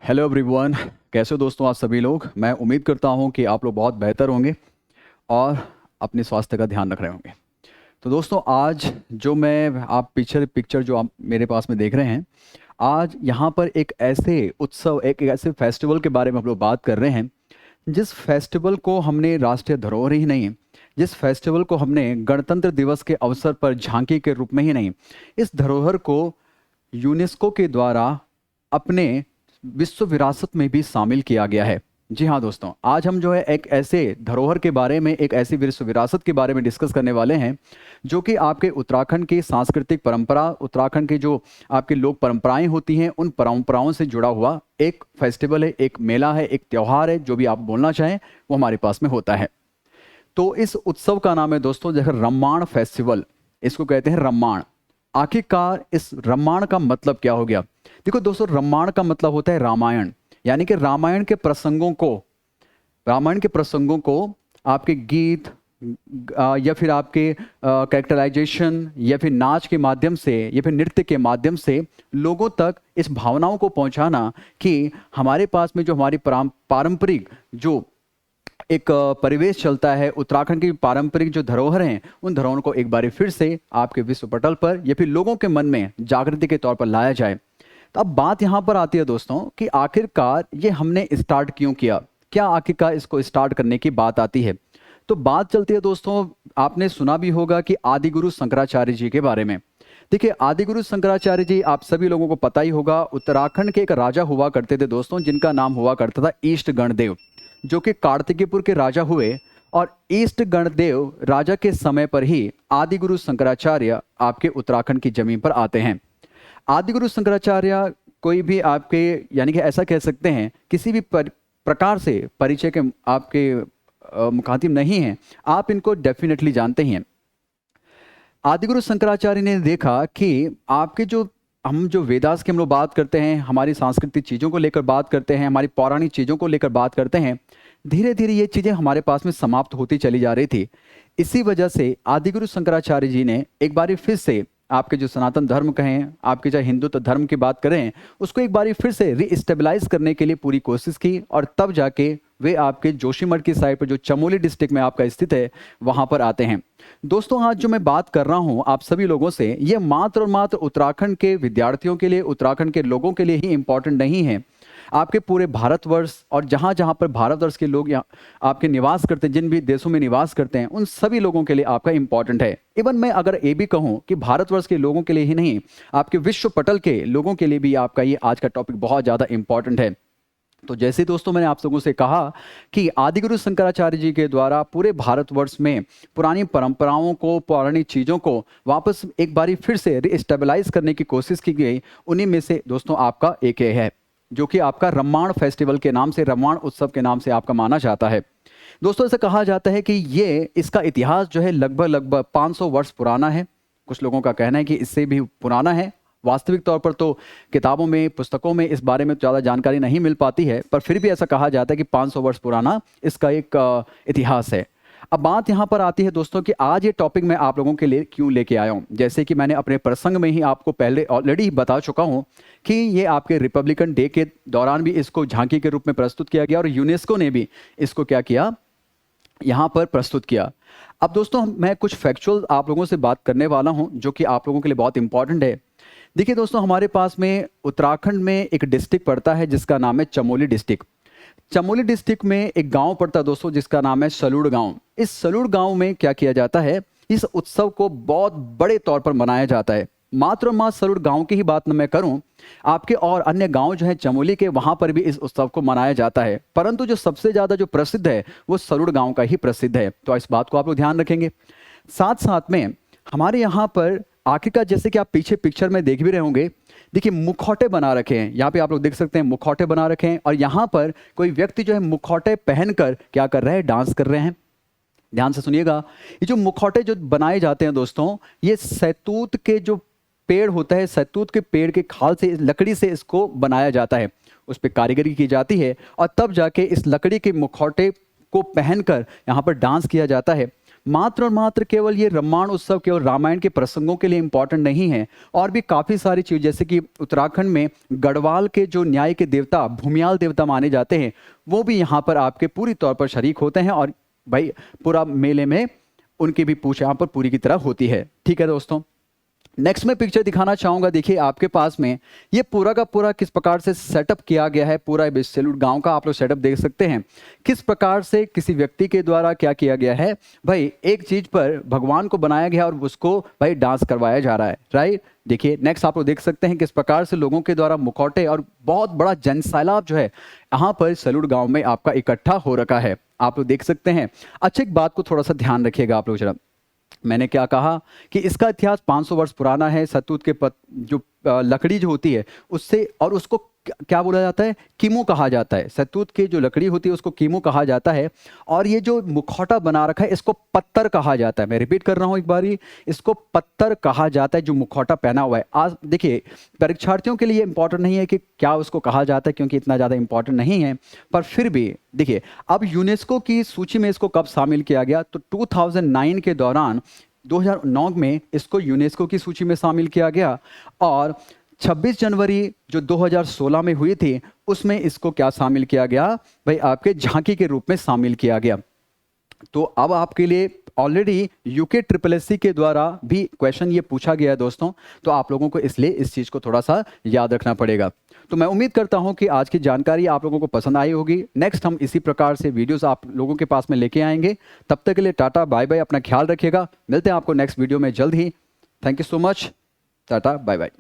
Hello everyone, कैसे हो दोस्तों आप सभी लोग। मैं उम्मीद करता हूं कि आप लोग बहुत बेहतर होंगे और अपने स्वास्थ्य का ध्यान रख रहे होंगे। तो दोस्तों आज जो मैं आप पिक्चर जो आप मेरे पास में देख रहे हैं, आज यहाँ पर एक ऐसे उत्सव एक ऐसे फेस्टिवल के बारे में हम लोग बात कर रहे हैं जिस फेस्टिवल को हमने राष्ट्रीय धरोहर ही नहीं, जिस फेस्टिवल को हमने गणतंत्र दिवस के अवसर पर झांकी के रूप में ही नहीं, इस धरोहर को यूनेस्को के द्वारा अपने विश्व विरासत में भी शामिल किया गया है। जी हाँ दोस्तों, आज हम जो है एक ऐसे धरोहर के बारे में, एक ऐसी विश्व विरासत के बारे में डिस्कस करने वाले हैं जो कि आपके उत्तराखंड की सांस्कृतिक परंपरा, उत्तराखंड के जो आपके लोक परंपराएं होती हैं, उन परंपराओं से जुड़ा हुआ एक फेस्टिवल है, एक मेला है, एक त्यौहार है, जो भी आप बोलना चाहें वो हमारे पास में होता है। तो इस उत्सव का नाम है दोस्तों जैसे रम्माण फेस्टिवल, इसको कहते हैं रम्माण। आखिरकार इस रम्माण का मतलब क्या हो गया? देखो दोस्तों, रम्माण का मतलब होता है रामायण, यानी कि रामायण के प्रसंगों को आपके गीत या फिर आपके कैरेक्टराइजेशन या फिर नाच के माध्यम से या फिर नृत्य के माध्यम से लोगों तक इस भावनाओं को पहुंचाना कि हमारे पास में जो हमारी पारंपरिक जो एक परिवेश चलता है, उत्तराखंड की पारंपरिक जो धरोहर हैं, उन धरोहरों को एक बार फिर से आपके विश्व पटल पर या फिर लोगों के मन में जागृति के तौर पर लाया जाए। तो अब बात यहाँ पर आती है दोस्तों कि आखिरकार ये हमने स्टार्ट क्यों किया, क्या आखिरकार इसको स्टार्ट करने की बात आती है। तो बात चलती है दोस्तों, आपने सुना भी होगा कि आदिगुरु शंकराचार्य जी के बारे में। देखिए, आदिगुरु शंकराचार्य जी आप सभी लोगों को पता ही होगा, उत्तराखंड के एक राजा हुआ करते थे दोस्तों, जिनका नाम हुआ करता था ईस्ट गणदेव, जो कि कार्तिकेयपुर के राजा हुए। और ईस्ट गणदेव राजा के समय पर ही आदिगुरु शंकराचार्य आपके उत्तराखंड की जमीन पर आते हैं। आदिगुरु शंकराचार्य कोई भी आपके, यानी कि ऐसा कह सकते हैं, किसी भी प्रकार से परिचय के आपके मुखातिब नहीं हैं, आप इनको डेफिनेटली जानते ही हैं। आदिगुरु शंकराचार्य ने देखा कि आपके जो वेदास की हम लोग बात करते हैं, हमारी सांस्कृतिक चीज़ों को लेकर बात करते हैं, हमारी पौराणिक चीज़ों को लेकर बात करते हैं, धीरे धीरे ये चीज़ें हमारे पास में समाप्त होती चली जा रही थी। इसी वजह से आदिगुरु शंकराचार्य जी ने एक बार फिर से आपके जो सनातन धर्म कहें, आपके चाहे हिंदुत्व धर्म की बात करें, उसको एक बार फिर से रीस्टेबलाइज करने के लिए पूरी कोशिश की। और तब जाके वे आपके जोशीमठ की साइड पर, जो चमोली डिस्ट्रिक्ट में आपका स्थित है, वहाँ पर आते हैं। दोस्तों आज जो मैं बात कर रहा हूँ आप सभी लोगों से, ये मात्र और मात्र उत्तराखंड के विद्यार्थियों के लिए, उत्तराखंड के लोगों के लिए ही इम्पॉर्टेंट नहीं है, आपके पूरे भारतवर्ष और जहाँ जहाँ पर भारतवर्ष के लोग यहाँ आपके निवास करते हैं, जिन भी देशों में निवास करते हैं, उन सभी लोगों के लिए आपका इम्पॉर्टेंट है। इवन मैं अगर ये भी कहूँ कि भारतवर्ष के लोगों के लिए ही नहीं, आपके विश्व पटल के लोगों के लिए भी आपका ये आज का टॉपिक बहुत ज़्यादा इम्पॉर्टेंट है। तो जैसे दोस्तों मैंने आप लोगों से कहा कि आदिगुरु शंकराचार्य जी के द्वारा पूरे भारतवर्ष में पुरानी परंपराओं को, पौराणिक चीज़ों को वापस एक बारी फिर से रीस्टेबलाइज करने की कोशिश की गई। उन्हीं में से दोस्तों आपका एक है, जो कि आपका रम्माण फेस्टिवल के नाम से, रम्माण उत्सव के नाम से आपका माना जाता है। दोस्तों ऐसा कहा जाता है कि इसका इतिहास जो है लगभग 500 वर्ष पुराना है। कुछ लोगों का कहना है कि इससे भी पुराना है। वास्तविक तौर पर तो किताबों में, पुस्तकों में इस बारे में ज़्यादा जानकारी नहीं मिल पाती है, पर फिर भी ऐसा कहा जाता है कि 500 वर्ष पुराना इसका एक इतिहास है। अब बात यहाँ पर आती है दोस्तों कि आज ये टॉपिक मैं आप लोगों के लिए क्यों लेके आया हूँ। जैसे कि मैंने अपने प्रसंग में ही आपको पहले ऑलरेडी बता चुका हूँ कि ये आपके रिपब्लिकन डे के दौरान भी इसको झांकी के रूप में प्रस्तुत किया गया और यूनेस्को ने भी इसको क्या किया, यहाँ पर प्रस्तुत किया। अब दोस्तों मैं कुछ फैक्चुअल आप लोगों से बात करने वाला हूँ जो कि आप लोगों के लिए बहुत इंपॉर्टेंट है। देखिए दोस्तों, हमारे पास में उत्तराखंड में एक डिस्ट्रिक्ट पड़ता है जिसका नाम है चमोली डिस्ट्रिक्ट। चमोली डिस्ट्रिक्ट में एक गांव पड़ता है दोस्तों जिसका नाम है सलूड़ गांव। इस सलूड़ गांव में क्या किया जाता है, इस उत्सव को बहुत बड़े तौर पर मनाया जाता है। मात्र और मात्र सलूड़ गांव की ही बात न मैं करूं, आपके और अन्य गांव जो है चमोली के, वहां पर भी इस उत्सव को मनाया जाता है, परंतु जो सबसे ज्यादा जो प्रसिद्ध है वो सलूड़ गांव का ही प्रसिद्ध है। तो इस बात को आप लोग ध्यान रखेंगे। साथ साथ में हमारे यहाँ पर आखिरकार, जैसे कि आप पीछे पिक्चर में देख भी रहे होंगे, देखिए मुखौटे बना रखे हैं, यहाँ पे आप लोग देख सकते हैं मुखौटे बना रखे हैं। और यहाँ पर कोई व्यक्ति जो है मुखौटे पहनकर क्या कर रहे हैं, डांस कर रहे हैं। ध्यान से सुनिएगा, ये जो मुखौटे जो बनाए जाते हैं दोस्तों, ये सैतूत के जो पेड़ होता है, सैतूत के पेड़ के खाल से, लकड़ी से इसको बनाया जाता है, उस पर कारीगरी की जाती है और तब जाके इस लकड़ी के मुखौटे को पहनकर यहाँ पर डांस किया जाता है। मात्र और मात्र केवल ये रामायण उत्सव केवल रामायण के प्रसंगों के लिए इंपॉर्टेंट नहीं है, और भी काफ़ी सारी चीज़, जैसे कि उत्तराखंड में गढ़वाल के जो न्याय के देवता भूमियाल देवता माने जाते हैं, वो भी यहाँ पर आपके पूरी तौर पर शरीक होते हैं, और भाई पूरा मेले में उनकी भी पूछ यहाँ पर पूरी की तरह होती है। ठीक है दोस्तों, नेक्स्ट मैं पिक्चर दिखाना चाहूँगा। देखिए आपके पास में ये पूरा का पूरा किस प्रकार से सेटअप किया गया है, पूरा बेसलूट गांव का आप लोग सेटअप देख सकते हैं, किस प्रकार से किसी व्यक्ति के द्वारा क्या किया गया है। भाई एक चीज़ पर भगवान को बनाया गया और उसको भाई डांस करवाया जा रहा है, राइट। देखिए नेक्स्ट आप लोग देख सकते हैं किस प्रकार से लोगों के द्वारा मुखौटे और बहुत बड़ा जनसैलाब जो है यहाँ पर सलूट गाँव में आपका इकट्ठा हो रखा है, आप लोग देख सकते हैं। अच्छा एक बात को थोड़ा सा ध्यान रखिएगा आप लोग जरा, मैंने क्या कहा कि इसका इतिहास 500 वर्ष पुराना है। सतूत के जो लकड़ी जो होती है उससे, और उसको क्या बोला जाता है, कीमू कहा जाता है। सतूत की जो लकड़ी होती है उसको कीमू कहा जाता है, और ये जो मुखौटा बना रखा है इसको पत्तर कहा जाता है। मैं रिपीट कर रहा हूँ एक बारी, इसको पत्तर कहा जाता है जो मुखौटा पहना हुआ है। आज देखिए परीक्षार्थियों के लिए इंपॉर्टेंट नहीं है कि क्या उसको कहा जाता है, क्योंकि इतना ज़्यादा इंपॉर्टेंट नहीं है, पर फिर भी देखिए अब यूनेस्को की सूची में इसको कब शामिल किया गया, तो 2009 के दौरान 2009 में इसको यूनेस्को की सूची में शामिल किया गया, और 26 जनवरी जो 2016 में हुई थी उसमें इसको क्या शामिल किया गया, भाई आपके झांकी के रूप में शामिल किया गया। तो अब आपके लिए ऑलरेडी यूके SSSC के द्वारा भी क्वेश्चन ये पूछा गया है दोस्तों, तो आप लोगों को इसलिए इस चीज़ को थोड़ा सा याद रखना पड़ेगा। तो मैं उम्मीद करता हूं कि आज की जानकारी आप लोगों को पसंद आई होगी। नेक्स्ट हम इसी प्रकार से वीडियोस आप लोगों के पास में लेके आएंगे। तब तक के लिए टाटा बाय बाय, अपना ख्याल रखिएगा। मिलते हैं आपको नेक्स्ट वीडियो में जल्द ही। Thank you so much, tata bye bye.